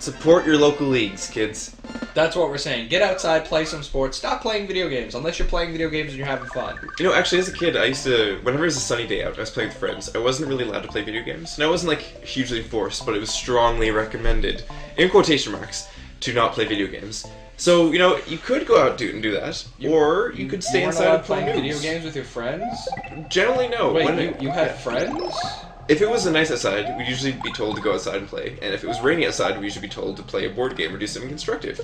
Support your local leagues, kids. That's what we're saying. Get outside, play some sports. Stop playing video games, unless you're playing video games and you're having fun. You know, actually, as a kid, I used to, whenever it was a sunny day out, I was playing with friends. I wasn't really allowed to play video games. And I wasn't, like, hugely enforced, but it was strongly recommended, in quotation marks, to not play video games. So, you know, you could go out and do that, or you could stay inside and play playing video games with your friends? Generally, no. Wait, you had friends? If it was a nice outside, we'd usually be told to go outside and play. And if it was rainy outside, we'd usually be told to play a board game or do something constructive.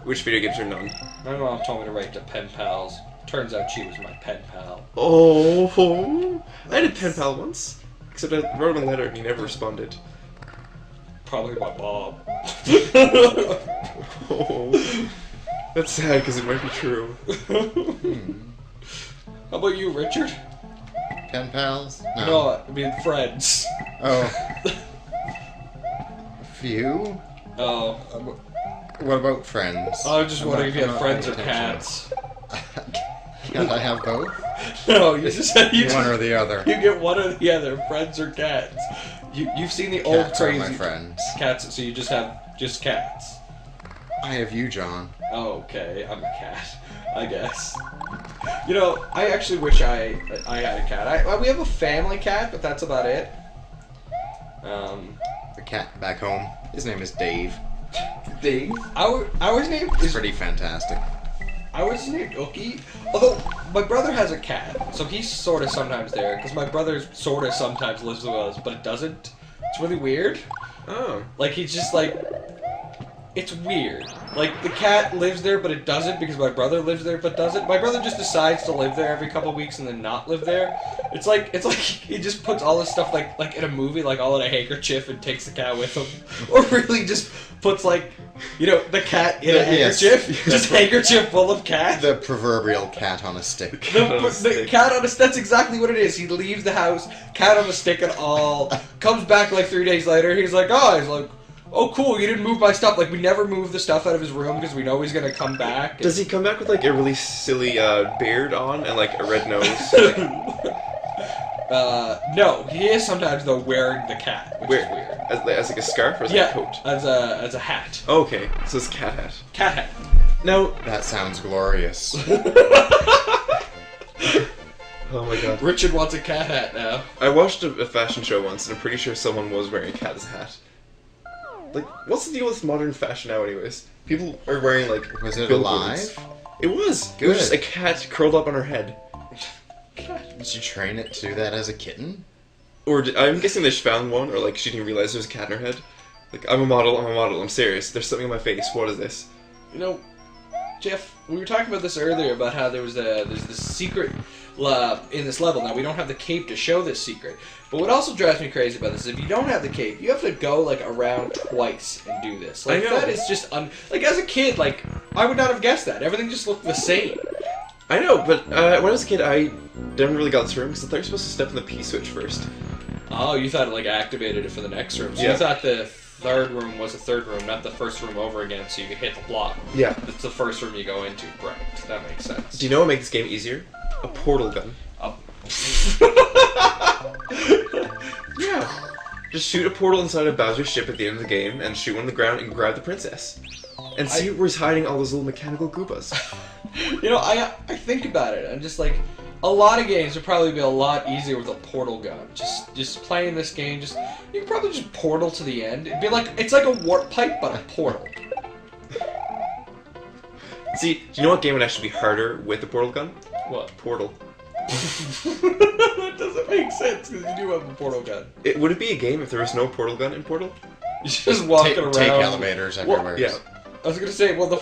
Which video games are none? My mom told me to write to pen pals. Turns out she was my pen pal. Oh, I had a pen pal once. Except I wrote him a letter and he never responded. Probably my mom. Oh, that's sad because it might be true. How about you, Richard? Pen pals? No, I mean friends. Oh. A few? Oh. What about friends? I was just wondering if you had friends or cats. Can't I have both? No, you just said one or the other. You get one or the other, friends or cats. You've seen the old Cats crazy are my friends. Cats, so you just have just cats. I have you, John. Oh, okay, I'm a cat, I guess. You know, I actually wish I had a cat. We have a family cat, but that's about it. The cat back home. His name is Dave. Dave? Our name is pretty fantastic. Ours named Ookie. Although my brother has a cat, so he's sort of sometimes there. Because my brother sort of sometimes lives with us, but it doesn't. It's really weird. Oh. Like he's just like. It's weird. Like, the cat lives there, but it doesn't because my brother lives there, but doesn't. My brother just decides to live there every couple of weeks and then not live there. It's like he just puts all this stuff like in a movie, like all in a handkerchief and takes the cat with him. Or really just puts like, you know, the cat in a handkerchief. Yes. Just handkerchief full of cat. The proverbial cat on a stick. The cat on a stick, that's exactly what it is. He leaves the house, cat on a stick and all, comes back like 3 days later, he's like, oh, cool, you didn't move my stuff. Like, we never move the stuff out of his room because we know he's going to come back. Does he come back with, like, a really silly beard on and, like, a red nose? No. He is sometimes, though, wearing the cat, which is weird. As like, a scarf or as yeah, like, a coat? as a hat. Oh, okay, so it's cat hat. Cat hat. Now... That sounds glorious. Oh my god. Richard wants a cat hat now. I watched a fashion show once, and I'm pretty sure someone was wearing a cat as a hat. Like, what's the deal with modern fashion now, anyways? People are wearing, like, Was it billboards. alive? It was. Good. It was just a cat curled up on her head. Did you train it to do that as a kitten? Or, I'm guessing they just found one, or, like, she didn't realize there was a cat in her head. Like, I'm a model, I'm serious. There's something on my face. What is this? You know, Jeff, we were talking about this earlier about how there's this secret in this level. Now, we don't have the cape to show this secret. But what also drives me crazy about this is if you don't have the cape, you have to go, like, around twice and do this. Like, I know. that is just like, as a kid, like, I would not have guessed that. Everything just looked the same. I know, but when I was a kid, I never really got this room, because I thought you were supposed to step in the P-switch first. Oh, you thought it, like, activated it for the next room. So Yeah. you thought the third room was a third room, not the first room over again, so you could hit the block. Yeah. It's the first room you go into. Right. That makes sense. Do you know what makes this game easier? A portal gun. Yeah. Just shoot a portal inside of Bowser's ship at the end of the game, and shoot one on the ground and grab the princess. And see where he's hiding all those little mechanical Goombas. You know, I think about it. I'm just like, a lot of games would probably be a lot easier with a portal gun. Just playing this game, you could probably just portal to the end. It'd be like, it's like a warp pipe, but a portal. See, do you know what game would actually be harder with a portal gun? What? Portal. That doesn't make sense, because you do have a portal gun. Would it be a game if there was no portal gun in Portal? You're just walking around. Take elevators everywhere. Yeah. I was gonna say, well, the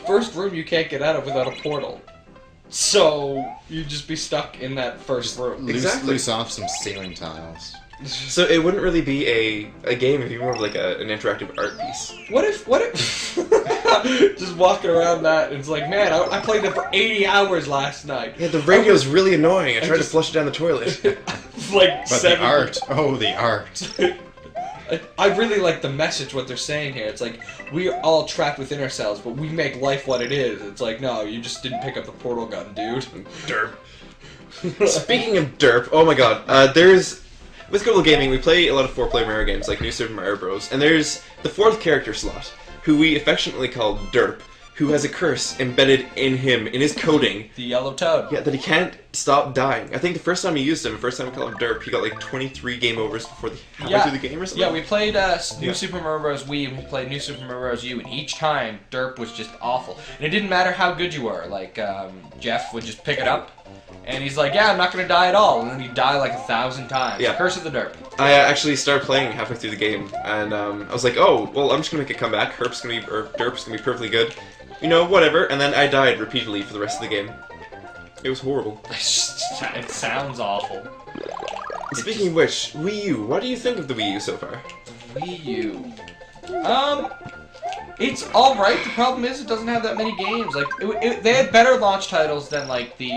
first room you can't get out of without a portal. So, you'd just be stuck in that first room. Exactly. Loose off some ceiling tiles. So it wouldn't really be a game, it'd be more of like an interactive art piece. What if just walking around that, it's like, man, I played that for 80 hours last night. Yeah, the radio's really annoying. I tried to flush it down the toilet. Like, But the art, oh, the art. I really like the message, what they're saying here. It's like, we are all trapped within ourselves, but we make life what it is. It's like, no, you just didn't pick up the portal gun, dude. Derp. Speaking of derp, oh my god, there's... with Goodwill Gaming, we play a lot of 4-player Mario games like New Super Mario Bros. And there's the 4th character slot, who we affectionately call Derp, who has a curse embedded in him, in his coding. The yellow toad. Yeah, that he can't stop dying. I think the first time he used him, the first time we called him Derp, he got like 23 game overs before halfway through the game or something. Yeah, we played New Super Mario Bros. Wii, and we played New Super Mario Bros. U, and each time, Derp was just awful. And it didn't matter how good you were. Like, Jeff would just pick it up, and he's like, yeah, I'm not going to die at all. And then he'd die like 1,000 times. Yeah. Curse of the Derp. I actually started playing halfway through the game, and I was like, oh, well, I'm just going to make a comeback. Derp's going to be perfectly good. You know, whatever. And then I died repeatedly for the rest of the game. It was horrible. It sounds awful. Speaking of which, Wii U. What do you think of the Wii U so far? Wii U. It's alright. The problem is it doesn't have that many games. Like, they had better launch titles than, like, the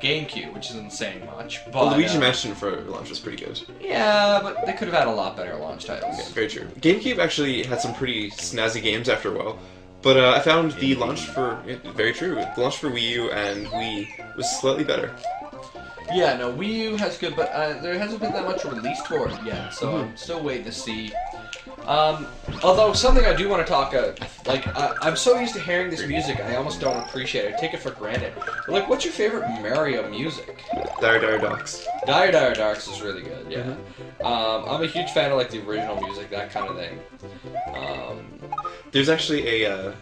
GameCube, which isn't saying much. But, Well, Luigi Mansion for launch was pretty good. Yeah, but they could have had a lot better launch titles. Yeah, very true. GameCube actually had some pretty snazzy games after a while. But I found the launch for... very true. The launch for Wii U and Wii was slightly better. Yeah, no, Wii U has good, but there hasn't been that much released for it yet, so I'm still waiting to see. Although, something I do want to talk, I'm so used to hearing this music, I almost don't appreciate it. I take it for granted. But, like, what's your favorite Mario music? Dire Dire Docks. Dire Dire Docks is really good, yeah. I'm a huge fan of, like, the original music, that kind of thing. There's actually a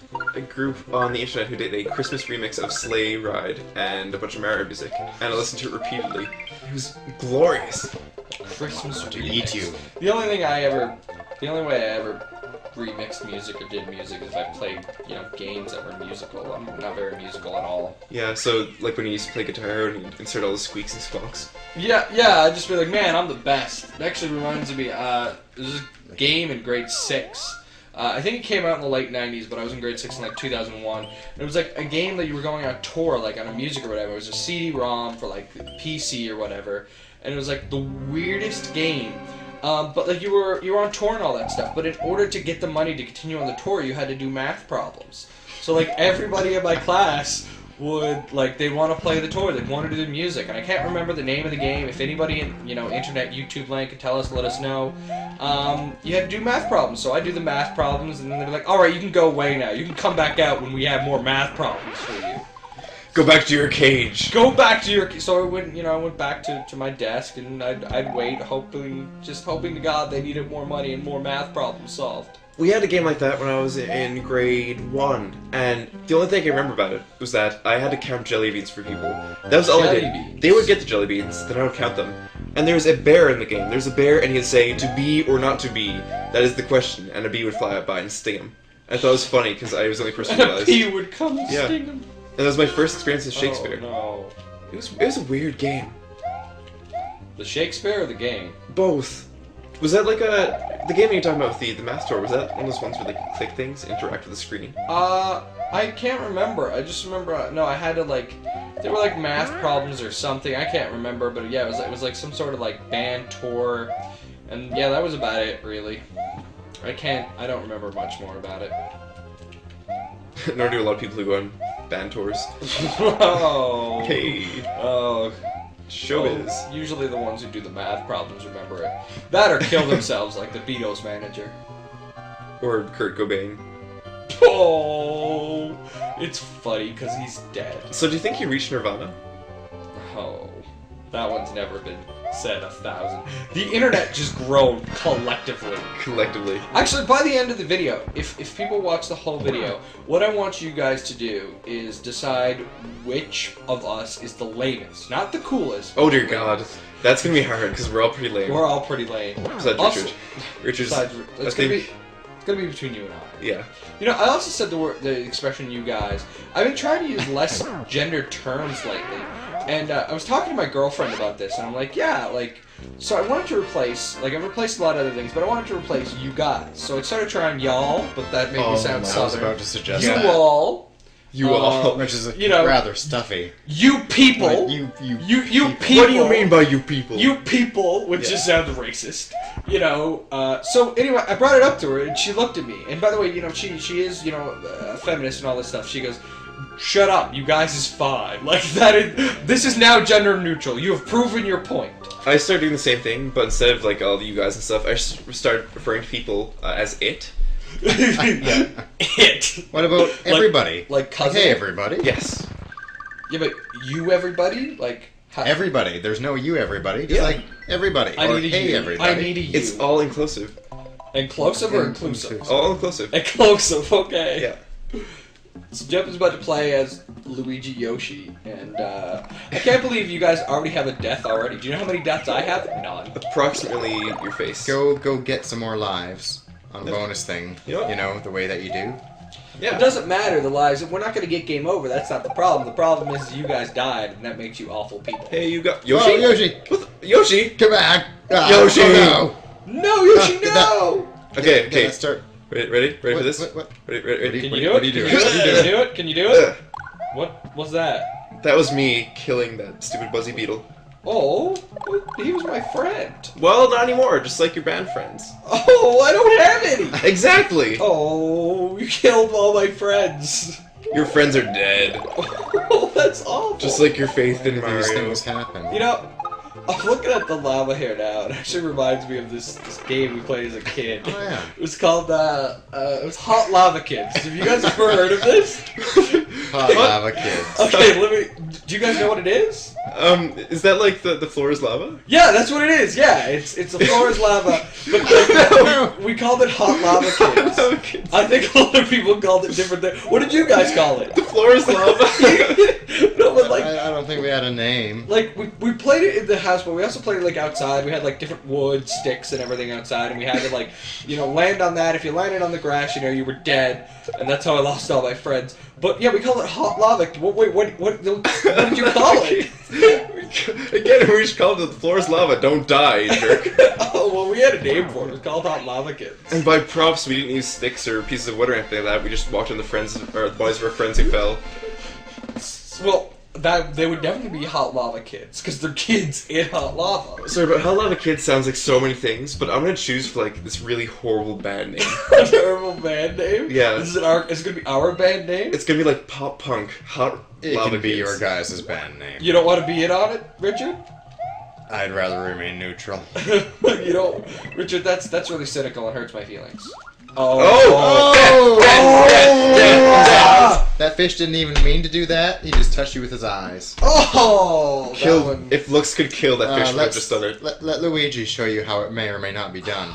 group on the internet who did a Christmas remix of Sleigh Ride and a bunch of Mario music, and I listened to it repeatedly. It was glorious. Christmas Eat you. The only way I ever remixed music or did music is if I played, games that were musical. I'm not very musical at all. Yeah, so like when you used to play guitar and you'd insert all the squeaks and squawks. Yeah, I'd just be like, man, I'm the best. It actually reminds me, there's a game in grade 6. I think it came out in the late 90s, but I was in grade 6 in like 2001. And it was like a game that you were going on tour, like on a music or whatever. It was a CD-ROM for like PC or whatever. And it was like the weirdest game. But like you were on tour and all that stuff. But in order to get the money to continue on the tour, you had to do math problems. So like everybody in my class would, like, they'd want to play the tour, they'd want to do the music, and I can't remember the name of the game. If anybody in, internet, YouTube land could tell us, let us know. You had to do math problems, so I do the math problems, and then they'd be like, alright, you can go away now, you can come back out when we have more math problems for you. Go back to your cage. Go back to your... So I went back to my desk, and I'd wait, hoping to God they needed more money and more math problems solved. We had a game like that when I was in grade 1, and the only thing I remember about it was that I had to count jelly beans for people. That was all I Jelly did. beans. They would get the jelly beans, then I would count them. And there was a bear in the game. There's a bear, and he'd say, to be or not to be, that is the question, and a bee would fly up by and sting him. I thought it was funny, because I was the only person who And a realized. bee would come and Yeah. sting him. And that was my first experience with Shakespeare. Oh, no. It was a weird game. The Shakespeare or the game? Both. Was that like the game you're talking about with the math tour, was that one of those ones where they could click things, interact with the screen? I can't remember. I just remember, no, I had to, like, they were like math problems or something. I can't remember, but yeah, it was like some sort of like band tour. And yeah, that was about it, really. I don't remember much more about it. Nor do a lot of people who go on band tours. Oh. Hey. Oh. Showbiz. Oh, usually the ones who do the math problems remember it. That or kill themselves like the Beatles manager. Or Kurt Cobain. Oh, it's funny because he's dead. So do you think he reached Nirvana? Oh, that one's never been said 1,000. The internet just grown collectively. Collectively. Actually, by the end of the video, if people watch the whole video, what I want you guys to do is decide which of us is the lamest. Not the coolest. Oh dear God. That's gonna be hard, because we're all pretty lame. We're all pretty lame. Besides Also- Richard. Richard's... Besides, I it's think... gonna be between you and I. Yeah. I also said the expression "you guys." I've been trying to use less gender terms lately, and I was talking to my girlfriend about this, and I'm like, yeah, like, so I wanted to replace, like, I've replaced a lot of other things, but I wanted to replace "you guys." So I started trying "y'all," but that made me sound I was southern. about to suggest You that. all, You all. Which is know, rather stuffy. you people, Like, you people. people. What do you mean by you people? You people, which Yeah. just sounds racist, So anyway, I brought it up to her, and she looked at me. And by the way, she is, a feminist and all this stuff. She goes, shut up. You guys is fine. Like that is. This is now gender neutral. You have proven your point. I started doing the same thing, but instead of like all the you guys and stuff, I just started referring to people as it. Yeah. It. What about everybody? Like cousin. Hey, everybody. Yes. Yeah, but you everybody like. Everybody. There's no you everybody. Just like everybody. I or need a hey you. everybody. I need a you. It's all inclusive. Inclusive or inclusive? All inclusive. Inclusive. Okay. Yeah. So Jeff is about to play as Luigi Yoshi, and I can't believe you guys already have a death already. Do you know how many deaths I have? None. Approximately your face. Go get some more lives on a bonus thing. You know? The way that you do. Yeah. It doesn't matter, the lives. We're not going to get game over. That's not the problem. The problem is you guys died, and that makes you awful people. Hey, you got Yoshi. Yoshi. Oh, Yoshi. What the? Yoshi. Come back. Yoshi. Oh, No, Yoshi, Get no! Okay. Okay, let's start. Ready for What- this? what- Ready? Can What you are do you it? doing? Can you do it? Can you do it? What was that? That was me killing that stupid Buzzy Beetle. Oh, he was my friend. Well, not anymore. Just like your band friends. Oh, I don't have any. Exactly. Oh, you killed all my friends. Your friends are dead. Oh, that's awful. Just like your faith in These Mario. things happen. You know, I'm looking at the lava here now. It actually reminds me of this game we played as a kid. Oh yeah. It was called it was Hot Lava Kids. Have you guys ever heard of this? Hot lava kids. Okay, let me. Do you guys know what it is? Is that like the floor is lava? Yeah, that's what it is. Yeah, it's the floor is lava, but we called it Hot Lava Kids. Okay. I think a lot of people called it different things. What did you guys call it? The floor is lava. No, but like. I don't think we had a name. Like, we played it in the house, but we also played it, like, outside. We had, like, different wood, sticks, and everything outside, and we had to, like, land on that. If you landed on the grass, you were dead, and that's how I lost all my friends. But, yeah, we called it Hot Lava. Wait, what did you call it? Again, we just called it the floor is lava. Don't die, you jerk. Oh, well, we had a name for it. It was called Hot Lava Kids. And by props, we didn't use sticks or pieces of wood or anything like that. We just walked on the bodies of our friends who fell. Well, they would definitely be Hot Lava Kids, because they're kids in hot lava. Sorry, but Hot Lava Kid sounds like so many things, but I'm gonna choose for like this really horrible band name. A terrible band name? Yeah. Is it gonna be our band name? It's gonna be like pop punk Hot It Lava can be Kids. your guys' band name. You don't want to be in on it, Richard? I'd rather remain neutral. You know, Richard, that's really cynical and hurts my feelings. That fish didn't even mean to do that. He just touched you with his eyes. Oh! Kill. That one. If looks could kill, that fish would have Let's just done it. let Luigi show you how it may or may not be done.